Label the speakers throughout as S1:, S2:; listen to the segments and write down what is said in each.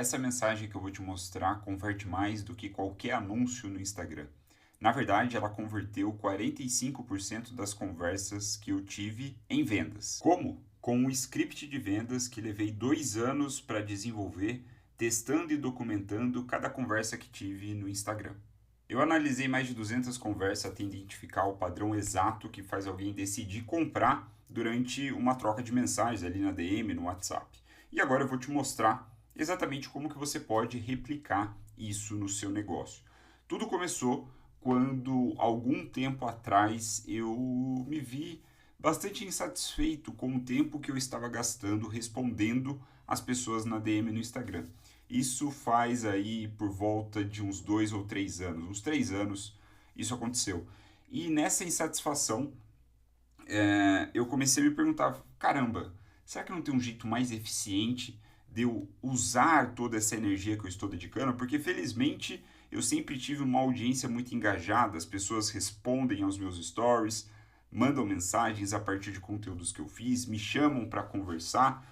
S1: essa mensagem que eu vou te mostrar converte mais do que qualquer anúncio no Instagram. Na verdade, ela converteu 45% das conversas que eu tive em vendas. Como? Com um script de vendas que levei 2 anos para desenvolver, testando e documentando cada conversa que tive no Instagram. Eu analisei mais de 200 conversas até identificar o padrão exato que faz alguém decidir comprar durante uma troca de mensagens ali na DM, no WhatsApp. E agora eu vou te mostrar exatamente como que você pode replicar isso no seu negócio. Tudo começou quando, algum tempo atrás, eu me vi bastante insatisfeito com o tempo que eu estava gastando respondendo as pessoas na DM no Instagram. Isso faz aí por volta de uns 2 ou 3 anos, uns 3 anos isso aconteceu. E nessa insatisfação, eu comecei a me perguntar, caramba, será que não tem um jeito mais eficiente de eu usar toda essa energia que eu estou dedicando? Porque felizmente eu sempre tive uma audiência muito engajada, as pessoas respondem aos meus stories, mandam mensagens a partir de conteúdos que eu fiz, me chamam para conversar.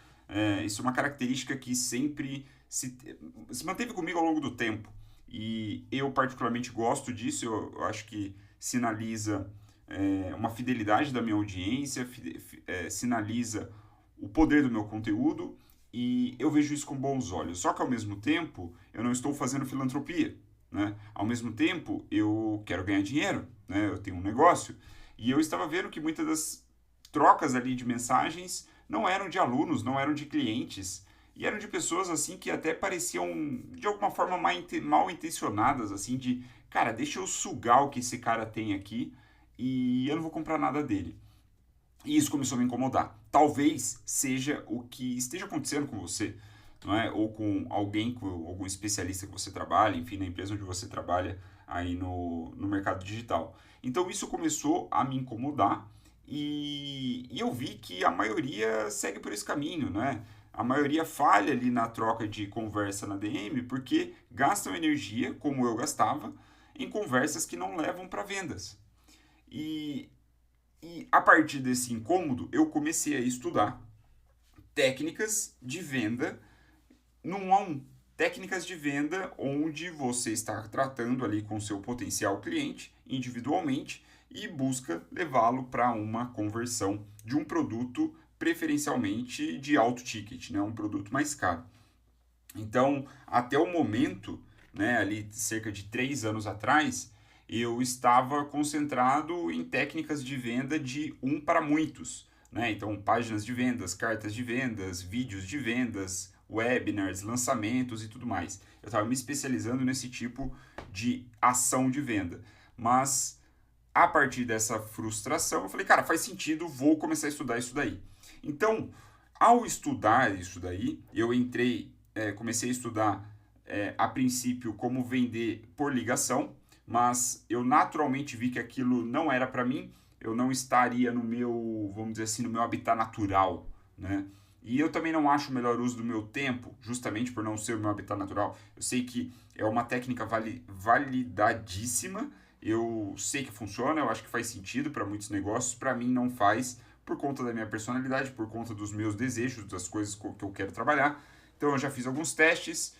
S1: Isso é uma característica que sempre se manteve comigo ao longo do tempo. E eu particularmente gosto disso, eu acho que sinaliza uma fidelidade da minha audiência, sinaliza o poder do meu conteúdo e eu vejo isso com bons olhos. Só que ao mesmo tempo eu não estou fazendo filantropia, né? Ao mesmo tempo eu quero ganhar dinheiro, né? Eu tenho um negócio e eu estava vendo que muitas das trocas ali de mensagens não eram de alunos, não eram de clientes, e eram de pessoas assim que até pareciam de alguma forma mal intencionadas, assim, de cara, deixa eu sugar o que esse cara tem aqui e eu não vou comprar nada dele. E isso começou a me incomodar. Talvez seja o que esteja acontecendo com você, não é? Ou com alguém, com algum especialista que você trabalha, enfim, na empresa onde você trabalha aí no mercado digital. Então isso começou a me incomodar e eu vi que a maioria segue por esse caminho, né? A maioria falha ali na troca de conversa na DM porque gastam energia, como eu gastava, em conversas que não levam para vendas. E, e a partir desse incômodo, eu comecei a estudar técnicas de venda no 1 a 1. Técnicas de venda onde você está tratando ali com seu potencial cliente individualmente e busca levá-lo para uma conversão de um produto preferencialmente de alto ticket, né, um produto mais caro. Então, até o momento, né, ali cerca de 3 anos atrás, eu estava concentrado em técnicas de venda de um para muitos, né? Então, páginas de vendas, cartas de vendas, vídeos de vendas, webinars, lançamentos e tudo mais. Eu estava me especializando nesse tipo de ação de venda. Mas, a partir dessa frustração, eu falei, cara, faz sentido, vou começar a estudar isso daí. Então, ao estudar isso daí, eu comecei a estudar a princípio como vender por ligação, mas eu naturalmente vi que aquilo não era para mim, eu não estaria no meu, vamos dizer assim, no meu habitat natural, né? E eu também não acho o melhor uso do meu tempo, justamente por não ser o meu habitat natural. Eu sei que é uma técnica validadíssima, eu sei que funciona, eu acho que faz sentido para muitos negócios, para mim não faz, por conta da minha personalidade, por conta dos meus desejos, das coisas que eu quero trabalhar. Então eu já fiz alguns testes,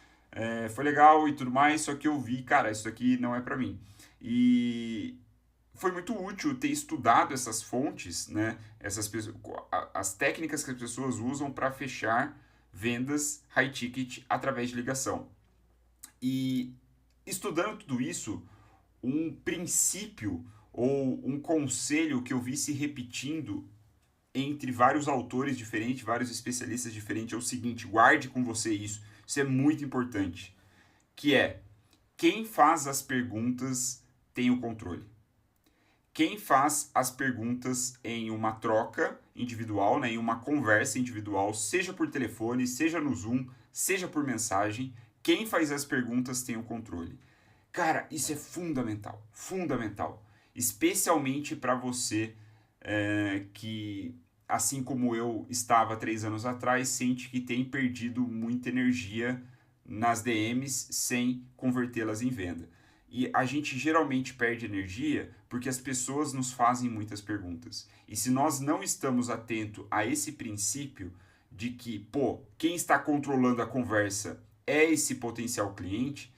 S1: foi legal e tudo mais, só que eu vi, cara, isso aqui não é para mim. E foi muito útil ter estudado essas fontes, né? As técnicas que as pessoas usam para fechar vendas high ticket através de ligação. E estudando tudo isso, um princípio ou um conselho que eu vi se repetindo entre vários autores diferentes, vários especialistas diferentes, é o seguinte, guarde com você isso, isso é muito importante, que é, quem faz as perguntas tem o controle. Quem faz as perguntas em uma troca individual, né, em uma conversa individual, seja por telefone, seja no Zoom, seja por mensagem, quem faz as perguntas tem o controle. Cara, isso é fundamental, fundamental. Especialmente para você que, assim como eu estava 3 anos atrás, sente que tem perdido muita energia nas DMs sem convertê-las em venda. E a gente geralmente perde energia porque as pessoas nos fazem muitas perguntas. E se nós não estamos atentos a esse princípio de que, pô, quem está controlando a conversa é esse potencial cliente,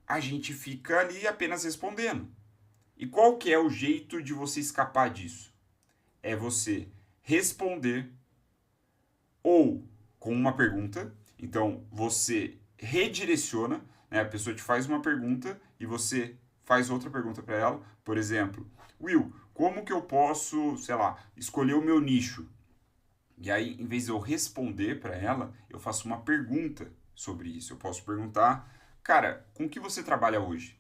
S1: a gente fica ali apenas respondendo. E qual que é o jeito de você escapar disso? É você responder ou com uma pergunta. Então, você redireciona, né? A pessoa te faz uma pergunta e você faz outra pergunta para ela. Por exemplo, Will, como que eu posso, sei lá, escolher o meu nicho? E aí, em vez de eu responder para ela, eu faço uma pergunta sobre isso. Eu posso perguntar, cara, com que você trabalha hoje?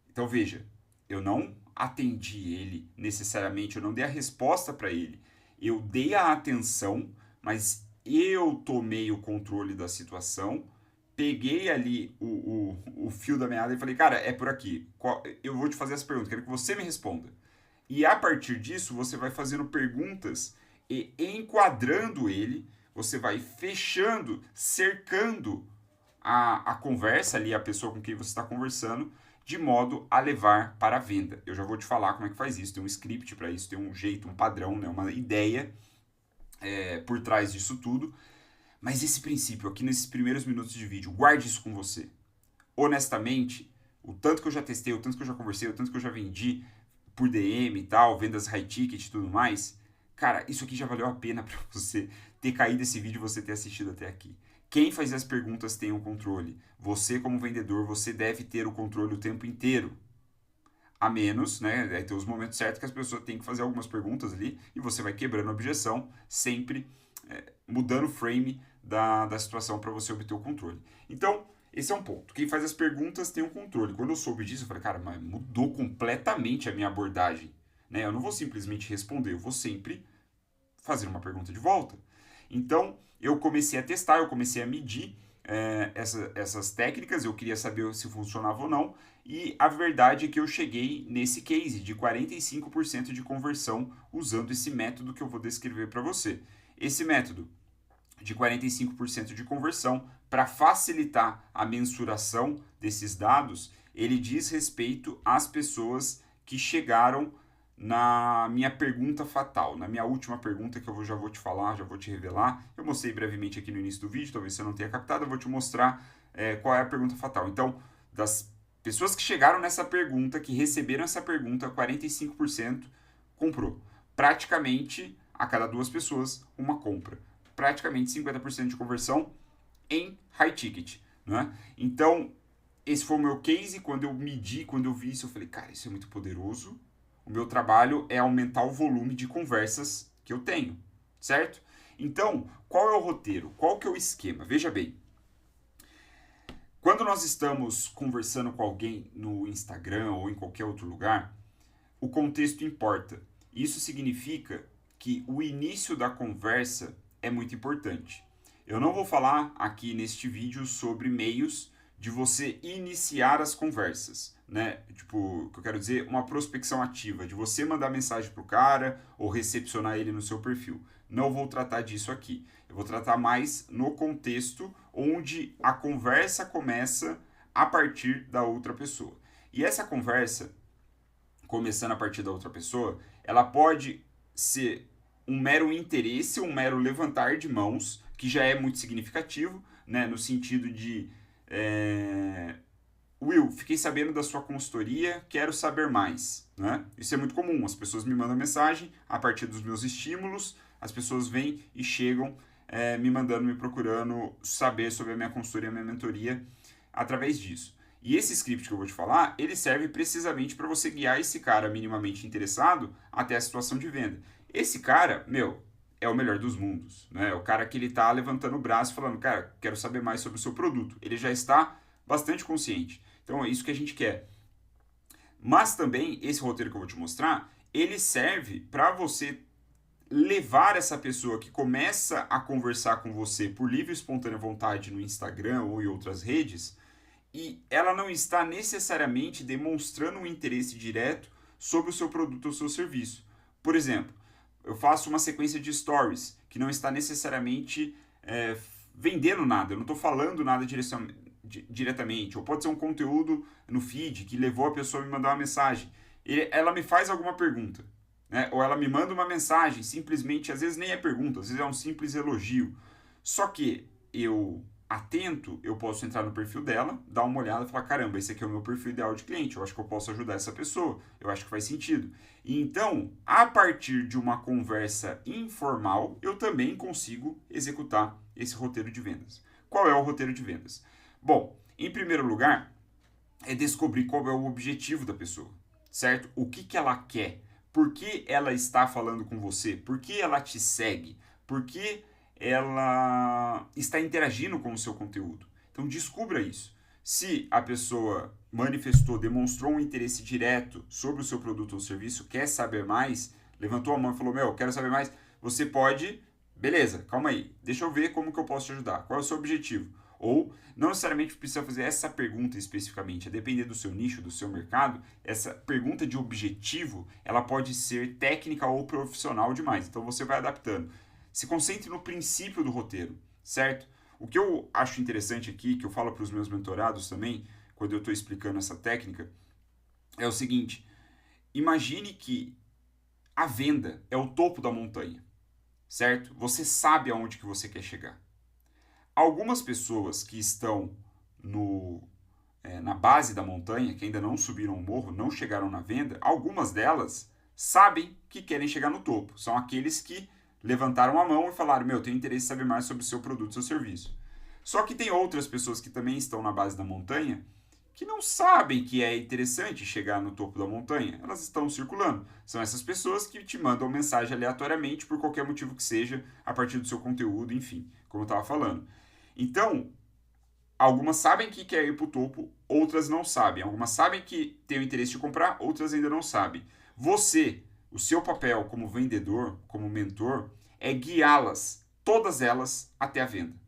S1: Então veja, eu não atendi ele necessariamente, eu não dei a resposta para ele. Eu dei a atenção, mas eu tomei o controle da situação, peguei ali o fio da meada e falei, cara, é por aqui. Eu vou te fazer essa pergunta, quero que você me responda. E a partir disso, você vai fazendo perguntas e enquadrando ele, você vai fechando, cercando a conversa ali, a pessoa com quem você está conversando, de modo a levar para a venda. Eu já vou te falar como é que faz isso, tem um script para isso, tem um jeito, um padrão, né, uma ideia por trás disso tudo. Mas esse princípio aqui nesses primeiros minutos de vídeo, guarde isso com você. Honestamente, o tanto que eu já testei, o tanto que eu já conversei, o tanto que eu já vendi por DM e tal, vendas high ticket e tudo mais, cara, isso aqui já valeu a pena para você ter caído esse vídeo e você ter assistido até aqui. Quem faz as perguntas tem o controle. Você, como vendedor, você deve ter o controle o tempo inteiro. A menos, né, vai ter os momentos certos que as pessoas têm que fazer algumas perguntas ali e você vai quebrando a objeção, sempre mudando o frame da situação para você obter o controle. Então, esse é um ponto. Quem faz as perguntas tem o controle. Quando eu soube disso, eu falei, cara, mas mudou completamente a minha abordagem. Né? Eu não vou simplesmente responder, eu vou sempre fazer uma pergunta de volta. Então, eu comecei a testar, eu comecei a medir essas técnicas, eu queria saber se funcionava ou não, e a verdade é que eu cheguei nesse case de 45% de conversão usando esse método que eu vou descrever para você. Esse método de 45% de conversão, para facilitar a mensuração desses dados, ele diz respeito às pessoas que chegaram na minha pergunta fatal, na minha última pergunta que eu já vou te falar, já vou te revelar. Eu mostrei brevemente aqui no início do vídeo, talvez você não tenha captado, eu vou te mostrar qual é a pergunta fatal. Então, das pessoas que chegaram nessa pergunta, que receberam essa pergunta, 45% comprou. Praticamente, a cada 2 pessoas, uma compra. Praticamente 50% de conversão em high ticket. Né? Então, esse foi o meu case. Quando eu medi, quando eu vi isso, eu falei, cara, isso é muito poderoso. O meu trabalho é aumentar o volume de conversas que eu tenho, certo? Então, qual é o roteiro? Qual que é o esquema? Veja bem, quando nós estamos conversando com alguém no Instagram ou em qualquer outro lugar, o contexto importa. Isso significa que o início da conversa é muito importante. Eu não vou falar aqui neste vídeo sobre meios de você iniciar as conversas, né? Tipo, o que eu quero dizer, uma prospecção ativa, de você mandar mensagem pro cara ou recepcionar ele no seu perfil. Não vou tratar disso aqui. Eu vou tratar mais no contexto onde a conversa começa a partir da outra pessoa. E essa conversa, começando a partir da outra pessoa, ela pode ser um mero interesse, um mero levantar de mãos, que já é muito significativo, né? No sentido de Will, fiquei sabendo da sua consultoria, quero saber mais. Né? Isso é muito comum, as pessoas me mandam mensagem a partir dos meus estímulos, as pessoas vêm e chegam me mandando, me procurando saber sobre a minha consultoria, a minha mentoria, através disso. E esse script que eu vou te falar, ele serve precisamente para você guiar esse cara minimamente interessado até a situação de venda. Esse cara, é o melhor dos mundos. Né? É o cara que ele está levantando o braço falando, cara, quero saber mais sobre o seu produto. Ele já está bastante consciente. Então é isso que a gente quer. Mas também, esse roteiro que eu vou te mostrar, ele serve para você levar essa pessoa que começa a conversar com você por livre e espontânea vontade no Instagram ou em outras redes, e ela não está necessariamente demonstrando um interesse direto sobre o seu produto ou seu serviço. Por exemplo, eu faço uma sequência de stories que não está necessariamente vendendo nada, eu não estou falando nada diretamente, ou pode ser um conteúdo no feed que levou a pessoa a me mandar uma mensagem. Ela me faz alguma pergunta, né? Ou ela me manda uma mensagem, simplesmente, às vezes nem é pergunta, às vezes é um simples elogio. Só que eu atento, eu posso entrar no perfil dela, dar uma olhada e falar, caramba, esse aqui é o meu perfil ideal de cliente, eu acho que eu posso ajudar essa pessoa, eu acho que faz sentido. E então, a partir de uma conversa informal, eu também consigo executar esse roteiro de vendas. Qual é o roteiro de vendas? Bom, em primeiro lugar, é descobrir qual é o objetivo da pessoa, certo? O que ela quer, por que ela está falando com você, por que ela te segue, por que ela está interagindo com o seu conteúdo. Então descubra isso. Se a pessoa manifestou, demonstrou um interesse direto sobre o seu produto ou serviço, quer saber mais, levantou a mão e falou, meu, quero saber mais, você pode, beleza, calma aí, deixa eu ver como que eu posso te ajudar, qual é o seu objetivo? Ou não necessariamente precisa fazer essa pergunta especificamente, a depender do seu nicho, do seu mercado, essa pergunta de objetivo, ela pode ser técnica ou profissional demais, então você vai adaptando. Se concentre no princípio do roteiro, certo? O que eu acho interessante aqui, que eu falo para os meus mentorados também, quando eu estou explicando essa técnica, é o seguinte: imagine que a venda é o topo da montanha, certo? Você sabe aonde que você quer chegar. Algumas pessoas que estão na base da montanha, que ainda não subiram o morro, não chegaram na venda, algumas delas sabem que querem chegar no topo. São aqueles que levantaram a mão e falaram, meu, tenho interesse em saber mais sobre o seu produto, seu serviço. Só que tem outras pessoas que também estão na base da montanha que não sabem que é interessante chegar no topo da montanha. Elas estão circulando. São essas pessoas que te mandam mensagem aleatoriamente por qualquer motivo que seja, a partir do seu conteúdo, enfim, como eu estava falando. Então, algumas sabem que quer ir para o topo, outras não sabem. Algumas sabem que têm o interesse de comprar, outras ainda não sabem. Você, o seu papel como vendedor, como mentor, é guiá-las, todas elas, até a venda.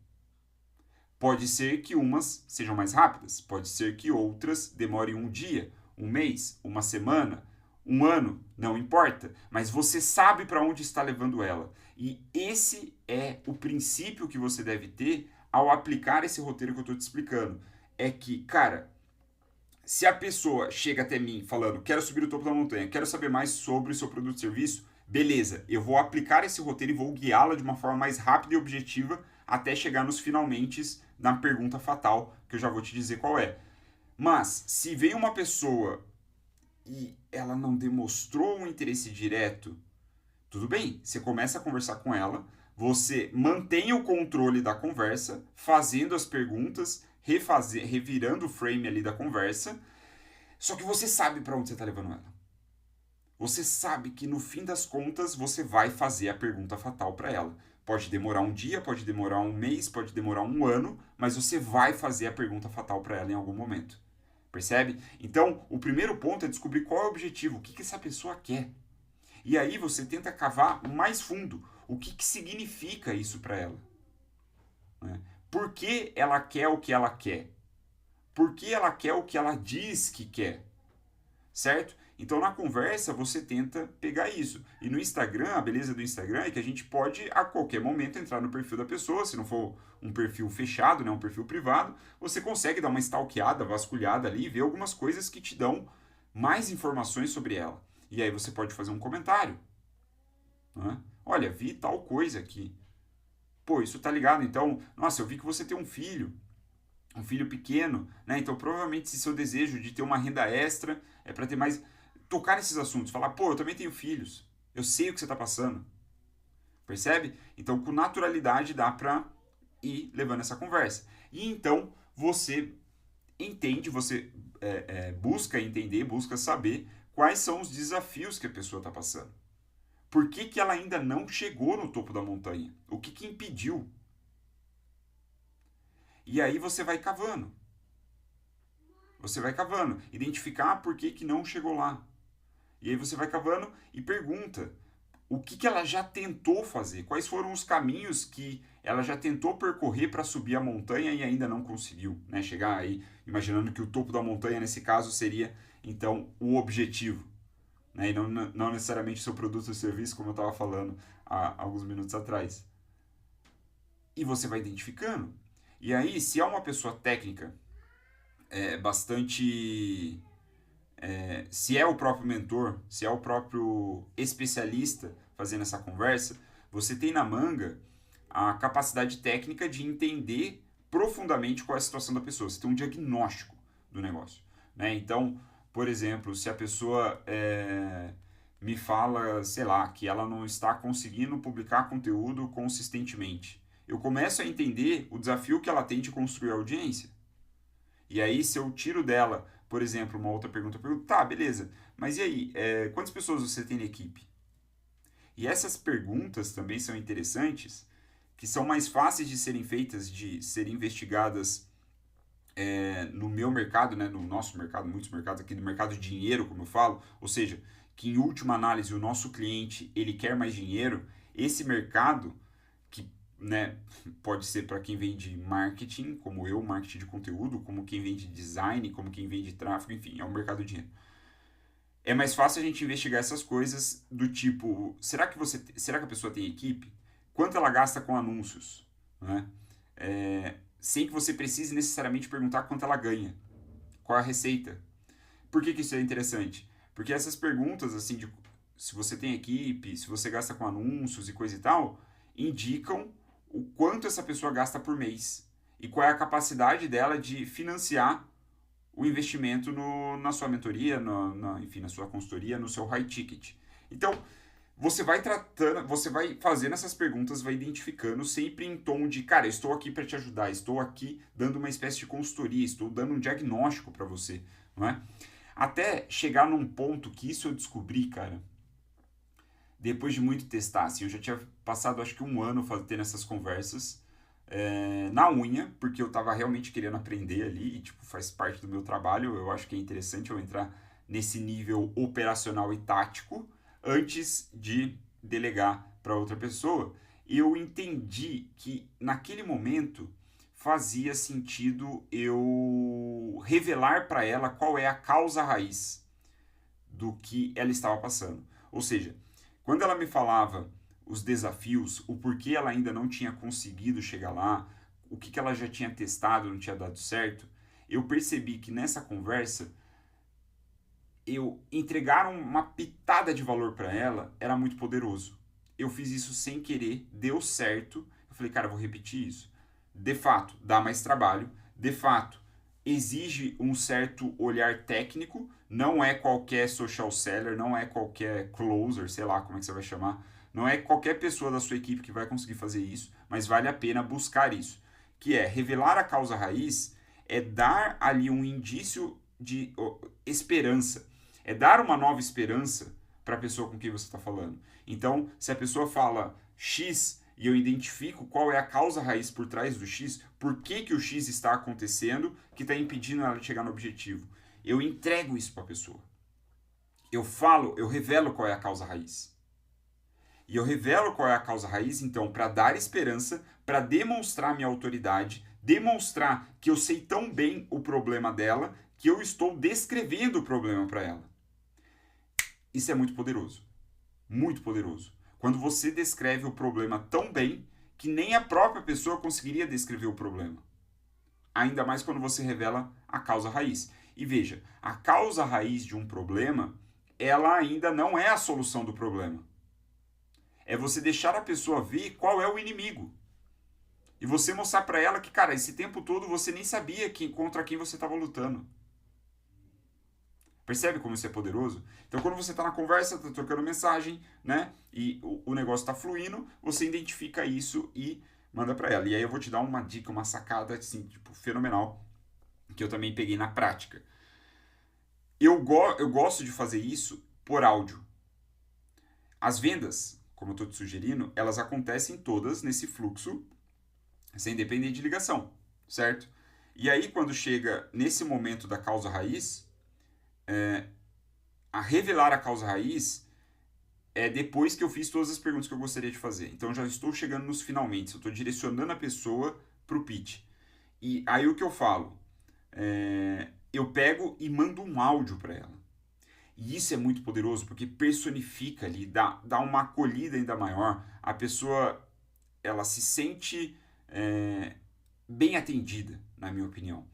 S1: Pode ser que umas sejam mais rápidas, pode ser que outras demorem um dia, um mês, uma semana, um ano, não importa, mas você sabe para onde está levando ela. E esse é o princípio que você deve ter ao aplicar esse roteiro que eu estou te explicando. É que, cara, se a pessoa chega até mim falando, quero subir o topo da montanha, quero saber mais sobre o seu produto e serviço, beleza, eu vou aplicar esse roteiro e vou guiá-la de uma forma mais rápida e objetiva até chegar nos finalmente na pergunta fatal, que eu já vou te dizer qual é. Mas, se vem uma pessoa e ela não demonstrou um interesse direto, tudo bem, você começa a conversar com ela, você mantém o controle da conversa, fazendo as perguntas, revirando o frame ali da conversa, só que você sabe para onde você está levando ela. Você sabe que no fim das contas você vai fazer a pergunta fatal para ela. Pode demorar um dia, pode demorar um mês, pode demorar um ano, mas você vai fazer a pergunta fatal para ela em algum momento. Percebe? Então, o primeiro ponto é descobrir qual é o objetivo, o que essa pessoa quer. E aí você tenta cavar mais fundo. O que significa isso para ela? Né? Por que ela quer o que ela quer? Por que ela quer o que ela diz que quer? Certo? Então, na conversa, você tenta pegar isso. E no Instagram, a beleza do Instagram é que a gente pode, a qualquer momento, entrar no perfil da pessoa. Se não for um perfil fechado, né, um perfil privado, você consegue dar uma stalkeada, vasculhada ali e ver algumas coisas que te dão mais informações sobre ela. E aí você pode fazer um comentário. Né? Olha, vi tal coisa aqui. Pô, isso tá ligado? Então, nossa, eu vi que você tem um filho pequeno, né? Então, provavelmente, se seu desejo de ter uma renda extra é para ter mais... Tocar nesses assuntos, falar, pô, eu também tenho filhos, eu sei o que você tá passando. Percebe? Então, com naturalidade, dá pra ir levando essa conversa. E então, você entende, você busca entender, busca saber quais são os desafios que a pessoa está passando. Por que ela ainda não chegou no topo da montanha? O que impediu? E aí você vai cavando. Você vai cavando. Identificar por que não chegou lá. E aí você vai cavando e pergunta o que ela já tentou fazer. Quais foram os caminhos que ela já tentou percorrer para subir a montanha e ainda não conseguiu, né? Chegar aí, imaginando que o topo da montanha, nesse caso, seria, então, o objetivo. Né? E não necessariamente o seu produto ou serviço, como eu estava falando há alguns minutos atrás. E você vai identificando. E aí, se é uma pessoa técnica, se é o próprio mentor, se é o próprio especialista fazendo essa conversa, você tem na manga a capacidade técnica de entender profundamente qual é a situação da pessoa. Você tem um diagnóstico do negócio, né? Então, por exemplo, se a pessoa me fala, sei lá, que ela não está conseguindo publicar conteúdo consistentemente, eu começo a entender o desafio que ela tem de construir audiência. E aí, se eu tiro dela, por exemplo, uma outra pergunta, eu pergunto, tá, beleza, mas e aí, quantas pessoas você tem na equipe? E essas perguntas também são interessantes, que são mais fáceis de serem feitas, de serem investigadas no meu mercado, né, no nosso mercado, muitos mercados aqui, no mercado de dinheiro, como eu falo, ou seja, que em última análise o nosso cliente ele quer mais dinheiro, esse mercado, que né, pode ser para quem vende marketing, como eu, marketing de conteúdo, como quem vende design, como quem vende tráfego, enfim, é um mercado de dinheiro. É mais fácil a gente investigar essas coisas do tipo, será que a pessoa tem equipe? Quanto ela gasta com anúncios? Né? Sem que você precise necessariamente perguntar quanto ela ganha. Qual é a receita? Por que isso é interessante? Porque essas perguntas, assim, de se você tem equipe, se você gasta com anúncios e coisa e tal, indicam o quanto essa pessoa gasta por mês e qual é a capacidade dela de financiar o investimento na sua mentoria, enfim, na sua consultoria, no seu high ticket. Então, você vai tratando, você vai fazendo essas perguntas, vai identificando sempre em tom de, cara, estou aqui para te ajudar, estou aqui dando uma espécie de consultoria, estou dando um diagnóstico para você, não é? Até chegar num ponto que isso eu descobri, cara, depois de muito testar, assim, eu já tinha passado acho que um ano tendo essas conversas, na unha, porque eu estava realmente querendo aprender ali, e tipo, faz parte do meu trabalho, eu acho que é interessante eu entrar nesse nível operacional e tático antes de delegar para outra pessoa. Eu entendi que naquele momento fazia sentido eu revelar para ela qual é a causa raiz do que ela estava passando. Ou seja, quando ela me falava os desafios, o porquê ela ainda não tinha conseguido chegar lá, o que ela já tinha testado, não tinha dado certo, eu percebi que nessa conversa eu entregar uma pitada de valor para ela era muito poderoso. Eu fiz isso sem querer, deu certo. Eu falei, cara, eu vou repetir isso. De fato, dá mais trabalho. De fato, exige um certo olhar técnico. Não é qualquer social seller, não é qualquer closer, sei lá como é que você vai chamar. Não é qualquer pessoa da sua equipe que vai conseguir fazer isso, mas vale a pena buscar isso. Que é revelar a causa raiz, é dar ali um indício de esperança. É dar uma nova esperança para a pessoa com quem você está falando. Então, se a pessoa fala X e eu identifico qual é a causa raiz por trás do X, por que o X está acontecendo que está impedindo ela de chegar no objetivo, eu entrego isso para a pessoa. Eu revelo qual é a causa raiz. E eu revelo qual é a causa raiz, então, para dar esperança, para demonstrar minha autoridade, demonstrar que eu sei tão bem o problema dela que eu estou descrevendo o problema para ela. Isso é muito poderoso. Muito poderoso. Quando você descreve o problema tão bem que nem a própria pessoa conseguiria descrever o problema. Ainda mais quando você revela a causa raiz. E veja, a causa raiz de um problema, ela ainda não é a solução do problema. É você deixar a pessoa ver qual é o inimigo. E você mostrar para ela que, cara, esse tempo todo você nem sabia contra quem você estava lutando. Percebe como isso é poderoso? Então, quando você está na conversa, está trocando mensagem, né? E o negócio está fluindo, você identifica isso e manda para ela. E aí eu vou te dar uma dica, uma sacada, assim, tipo, fenomenal, que eu também peguei na prática. Eu gosto de fazer isso por áudio. As vendas, como eu estou te sugerindo, elas acontecem todas nesse fluxo, sem depender de ligação, certo? E aí, quando chega nesse momento da causa raiz, a revelar a causa raiz é depois que eu fiz todas as perguntas que eu gostaria de fazer. Então já estou chegando nos finalmente, eu estou direcionando a pessoa para o pitch. E aí o que eu falo? Eu pego e mando um áudio para ela. E isso é muito poderoso porque personifica ali, dá uma acolhida ainda maior. A pessoa ela se sente bem atendida, na minha opinião.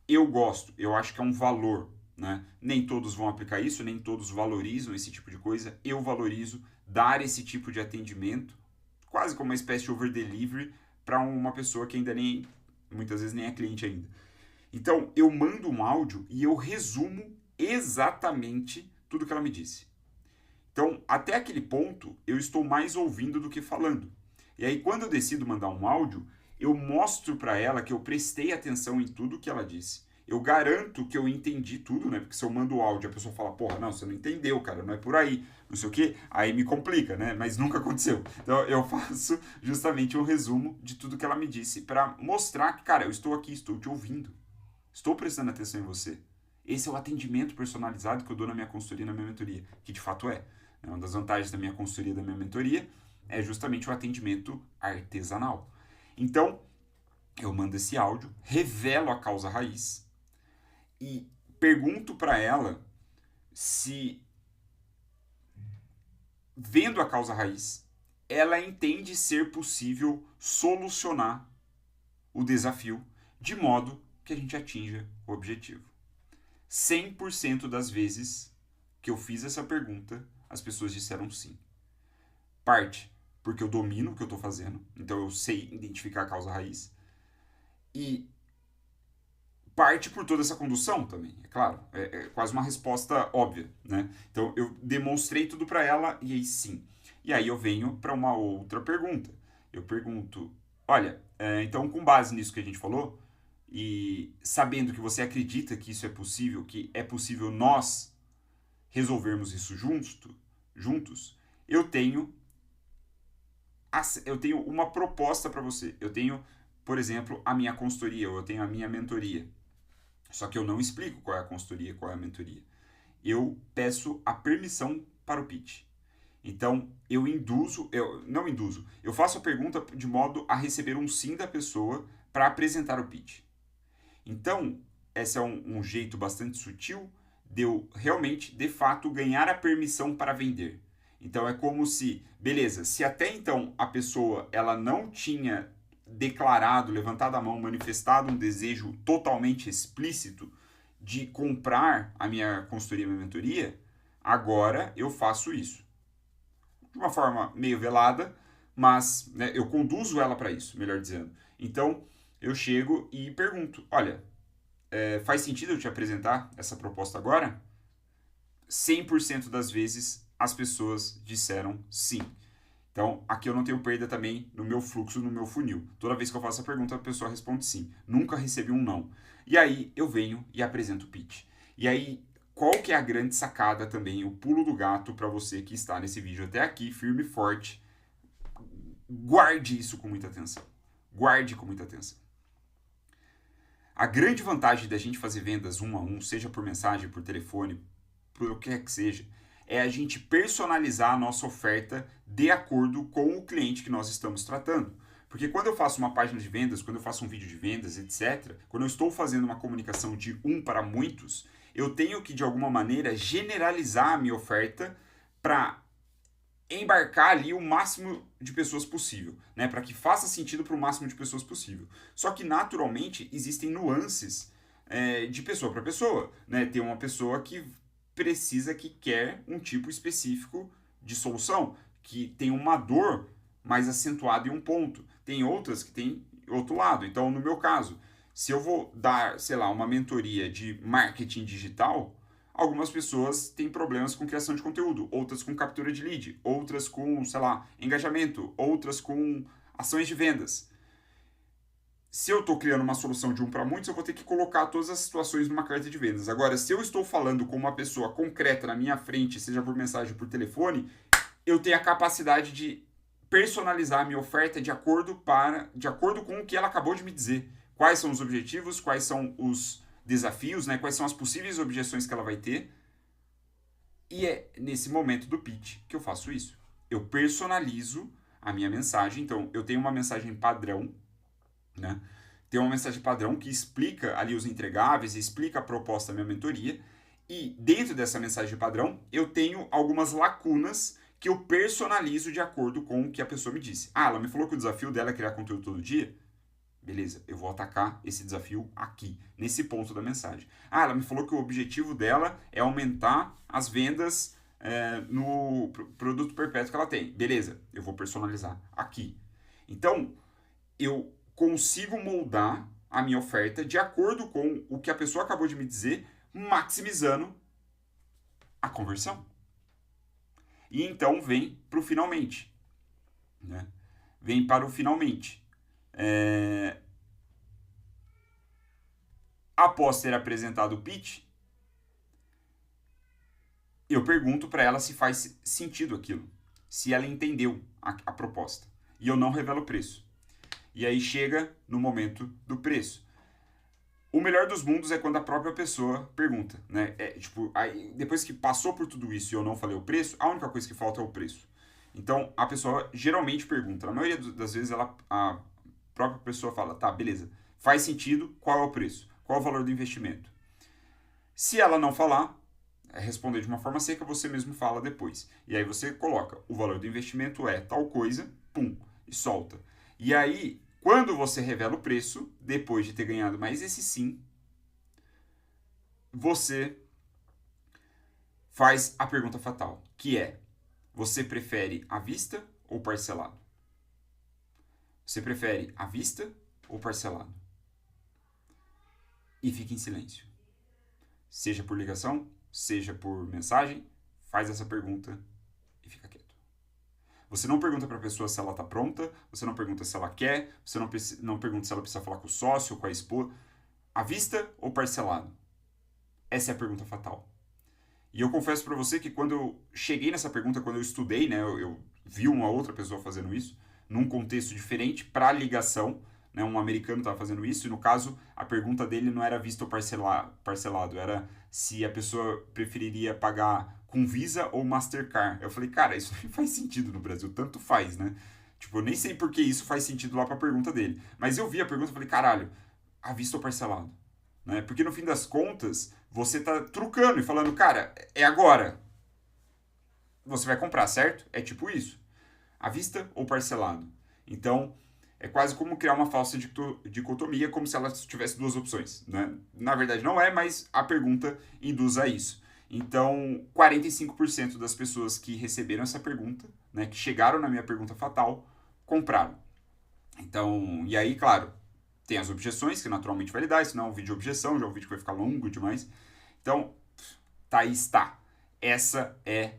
S1: Eu gosto, eu acho que é um valor. Né? Nem todos vão aplicar isso, nem todos valorizam esse tipo de coisa. Eu valorizo dar esse tipo de atendimento quase como uma espécie de over-delivery para uma pessoa que ainda nem, muitas vezes nem é cliente ainda. Então, eu mando um áudio e eu resumo exatamente tudo que ela me disse. Então, até aquele ponto, eu estou mais ouvindo do que falando. E aí, quando eu decido mandar um áudio, eu mostro para ela que eu prestei atenção em tudo que ela disse. Eu garanto que eu entendi tudo, né? Porque se eu mando o áudio, a pessoa fala, porra, não, você não entendeu, cara, não é por aí, não sei o quê. Aí me complica, né? Mas nunca aconteceu. Então, eu faço justamente um resumo de tudo que ela me disse para mostrar que, cara, eu estou aqui, estou te ouvindo. Estou prestando atenção em você. Esse é o atendimento personalizado que eu dou na minha consultoria, na minha mentoria, que de fato é. Uma das vantagens da minha consultoria, da minha mentoria, é justamente o atendimento artesanal. Então, eu mando esse áudio, revelo a causa raiz e pergunto para ela se, vendo a causa raiz, ela entende ser possível solucionar o desafio de modo que a gente atinja o objetivo. 100% das vezes que eu fiz essa pergunta, as pessoas disseram sim. Parte porque eu domino o que eu estou fazendo, então eu sei identificar a causa raiz. E parte por toda essa condução também, é claro. É quase uma resposta óbvia, né? Então eu demonstrei tudo para ela e aí sim. E aí eu venho para uma outra pergunta. Eu pergunto, olha, então com base nisso que a gente falou, e sabendo que você acredita que isso é possível, que é possível nós resolvermos isso juntos, eu tenho uma proposta para você. Eu tenho, por exemplo, a minha consultoria, ou eu tenho a minha mentoria. Só que eu não explico qual é a consultoria, qual é a mentoria. Eu peço a permissão para o pitch. Então, eu faço a pergunta de modo a receber um sim da pessoa para apresentar o pitch. Então, esse é um jeito bastante sutil de eu realmente, de fato, ganhar a permissão para vender. Então, é como se, beleza, se até então a pessoa ela não tinha declarado, levantado a mão, manifestado um desejo totalmente explícito de comprar a minha consultoria, a minha mentoria, agora eu faço isso. De uma forma meio velada, mas né, eu conduzo ela para isso, melhor dizendo. Então, eu chego e pergunto, olha, faz sentido eu te apresentar essa proposta agora? 100% das vezes as pessoas disseram sim. Então, aqui eu não tenho perda também no meu fluxo, no meu funil. Toda vez que eu faço a pergunta, a pessoa responde sim. Nunca recebi um não. E aí eu venho e apresento o pitch. E aí, qual que é a grande sacada também, o pulo do gato para você que está nesse vídeo até aqui, firme e forte? Guarde isso com muita atenção. Guarde com muita atenção. A grande vantagem da gente fazer vendas 1 a 1, seja por mensagem, por telefone, por o que quer que seja, é a gente personalizar a nossa oferta de acordo com o cliente que nós estamos tratando. Porque quando eu faço uma página de vendas, quando eu faço um vídeo de vendas, etc., quando eu estou fazendo uma comunicação de um para muitos, eu tenho que, de alguma maneira, generalizar a minha oferta para embarcar ali o máximo de pessoas possível, né? Para que faça sentido para o máximo de pessoas possível. Só que, naturalmente, existem nuances de pessoa para pessoa, né? Tem uma pessoa que precisa, que quer um tipo específico de solução, que tem uma dor mais acentuada em um ponto. Tem outras que tem outro lado. Então, no meu caso, se eu vou dar, sei lá, uma mentoria de marketing digital, algumas pessoas têm problemas com criação de conteúdo, outras com captura de lead, outras com, sei lá, engajamento, outras com ações de vendas. Se eu estou criando uma solução de um para muitos, eu vou ter que colocar todas as situações numa carta de vendas. Agora, se eu estou falando com uma pessoa concreta na minha frente, seja por mensagem ou por telefone, eu tenho a capacidade de personalizar a minha oferta de acordo com o que ela acabou de me dizer. Quais são os objetivos, quais são os desafios, né? Quais são as possíveis objeções que ela vai ter. E é nesse momento do pitch que eu faço isso. Eu personalizo a minha mensagem. Então, eu tenho uma mensagem padrão, né? Tem uma mensagem padrão que explica ali os entregáveis, explica a proposta da minha mentoria, e dentro dessa mensagem padrão eu tenho algumas lacunas que eu personalizo de acordo com o que a pessoa me disse. Ah, ela me falou que o desafio dela é criar conteúdo todo dia? Beleza, eu vou atacar esse desafio aqui, nesse ponto da mensagem. Ah, ela me falou que o objetivo dela é aumentar as vendas no produto perpétuo que ela tem. Beleza, eu vou personalizar aqui. Então, eu consigo moldar a minha oferta de acordo com o que a pessoa acabou de me dizer, maximizando a conversão. E então vem para o finalmente. Né? Vem para o finalmente. Após ter apresentado o pitch, eu pergunto para ela se faz sentido aquilo, se ela entendeu a proposta. E eu não revelo o preço. E aí chega no momento do preço. O melhor dos mundos é quando a própria pessoa pergunta, né? Aí, depois que passou por tudo isso e eu não falei o preço, a única coisa que falta é o preço. Então, a pessoa geralmente pergunta. Na maioria das vezes, a própria pessoa fala, tá, beleza, faz sentido, qual é o preço? Qual é o valor do investimento? Se ela não falar, responder de uma forma seca, você mesmo fala depois. E aí você coloca, o valor do investimento é tal coisa, pum, e solta. E aí, quando você revela o preço, depois de ter ganhado mais esse sim, você faz a pergunta fatal, que é, você prefere à vista ou parcelado? Você prefere à vista ou parcelado? E fica em silêncio. Seja por ligação, seja por mensagem, faz essa pergunta e fica quieto. Você não pergunta para a pessoa se ela está pronta, você não pergunta se ela quer, você não pergunta se ela precisa falar com o sócio ou com a esposa. À vista ou parcelado? Essa é a pergunta fatal. E eu confesso para você que quando eu cheguei nessa pergunta, quando eu estudei, né, eu vi uma outra pessoa fazendo isso, num contexto diferente, para ligação, né, um americano estava fazendo isso, e no caso, a pergunta dele não era visto ou parcelado, era se a pessoa preferiria pagar com Visa ou Mastercard. Eu falei, cara, isso não faz sentido no Brasil, tanto faz, né? Tipo, eu nem sei por que isso faz sentido lá para a pergunta dele. Mas eu vi a pergunta e falei, caralho, à vista ou parcelado? Né? Porque no fim das contas, você tá trucando e falando, cara, é agora. Você vai comprar, certo? É tipo isso. À vista ou parcelado? Então, é quase como criar uma falsa dicotomia, como se ela tivesse duas opções. Né? Na verdade, não é, mas a pergunta induz a isso. Então, 45% das pessoas que receberam essa pergunta, né, que chegaram na minha pergunta fatal, compraram. Então, e aí, claro, tem as objeções, que naturalmente vai lidar, isso não é um vídeo de objeção, já é um vídeo que vai ficar longo demais. Então, tá aí está. Essa é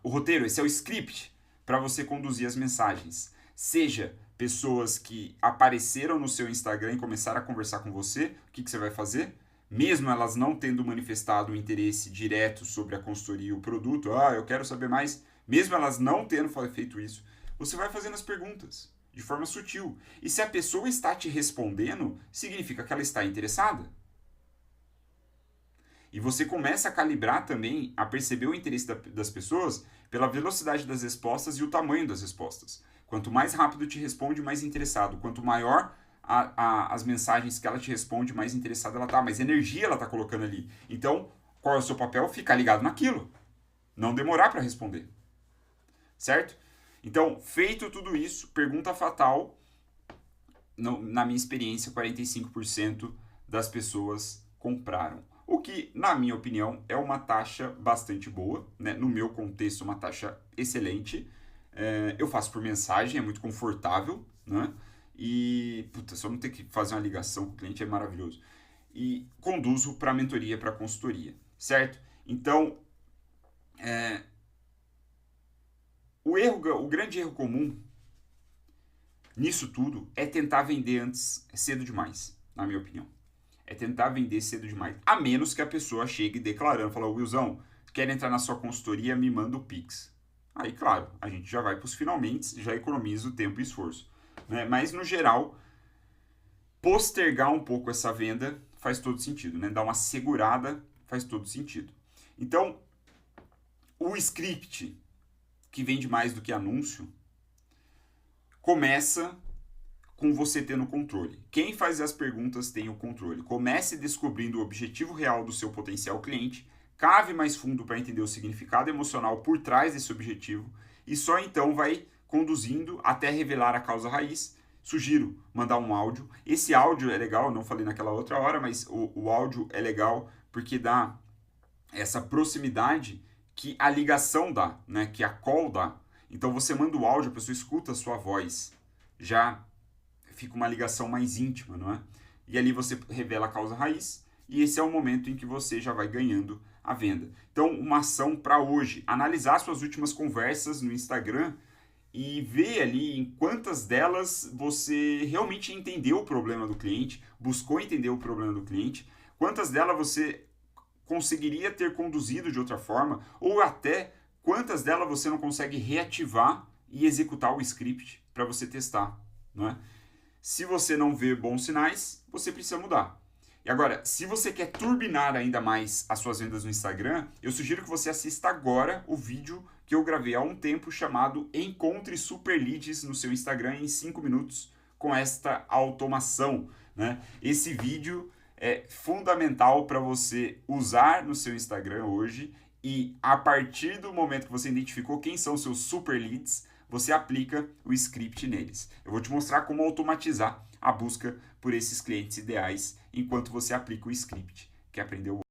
S1: o roteiro, esse é o script para você conduzir as mensagens. Seja pessoas que apareceram no seu Instagram e começaram a conversar com você, o que você vai fazer? Mesmo elas não tendo manifestado um interesse direto sobre a consultoria e o produto, eu quero saber mais, mesmo elas não tendo feito isso, você vai fazendo as perguntas de forma sutil. E se a pessoa está te respondendo, significa que ela está interessada. E você começa a calibrar também, a perceber o interesse das pessoas pela velocidade das respostas e o tamanho das respostas. Quanto mais rápido te responde, mais interessado. Quanto maior as mensagens que ela te responde, mais interessada ela está, mais energia ela está colocando ali. Então, qual é o seu papel? Ficar ligado naquilo. Não demorar para responder. Certo? Então, feito tudo isso, pergunta fatal, na minha experiência, 45% das pessoas compraram. O que, na minha opinião, é uma taxa bastante boa, né? No meu contexto, uma taxa excelente. Eu faço por mensagem, é muito confortável, né? E, só não ter que fazer uma ligação com o cliente é maravilhoso. E conduzo para mentoria, para consultoria, certo? Então, o grande erro comum nisso tudo é tentar vender antes, cedo demais, na minha opinião. É tentar vender cedo demais. A menos que a pessoa chegue declarando, fala, Wilson, quer entrar na sua consultoria, me manda o Pix. Aí, claro, a gente já vai para os finalmente, já economiza o tempo e esforço. Né? Mas, no geral, postergar um pouco essa venda faz todo sentido. Né? Dar uma segurada faz todo sentido. Então, o script, que vende mais do que anúncio, começa com você tendo controle. Quem faz as perguntas tem o controle. Comece descobrindo o objetivo real do seu potencial cliente, cave mais fundo para entender o significado emocional por trás desse objetivo e só então vai conduzindo até revelar a causa raiz. Sugiro mandar um áudio. Esse áudio é legal, eu não falei naquela outra hora, mas o áudio é legal porque dá essa proximidade que a ligação dá, né? Que a call dá. Então você manda o áudio, a pessoa escuta a sua voz, já fica uma ligação mais íntima, não é? E ali você revela a causa raiz e esse é o momento em que você já vai ganhando a venda. Então, uma ação para hoje, analisar suas últimas conversas no Instagram e ver ali em quantas delas você realmente entendeu o problema do cliente, buscou entender o problema do cliente, quantas delas você conseguiria ter conduzido de outra forma, ou até quantas delas você não consegue reativar e executar o script para você testar, não é? Se você não vê bons sinais, você precisa mudar. E agora, se você quer turbinar ainda mais as suas vendas no Instagram, eu sugiro que você assista agora o vídeo que eu gravei há um tempo chamado Encontre Super Leads no seu Instagram em 5 minutos com esta automação, né? Esse vídeo é fundamental para você usar no seu Instagram hoje e a partir do momento que você identificou quem são seus super leads, você aplica o script neles. Eu vou te mostrar como automatizar a busca por esses clientes ideais enquanto você aplica o script que aprendeu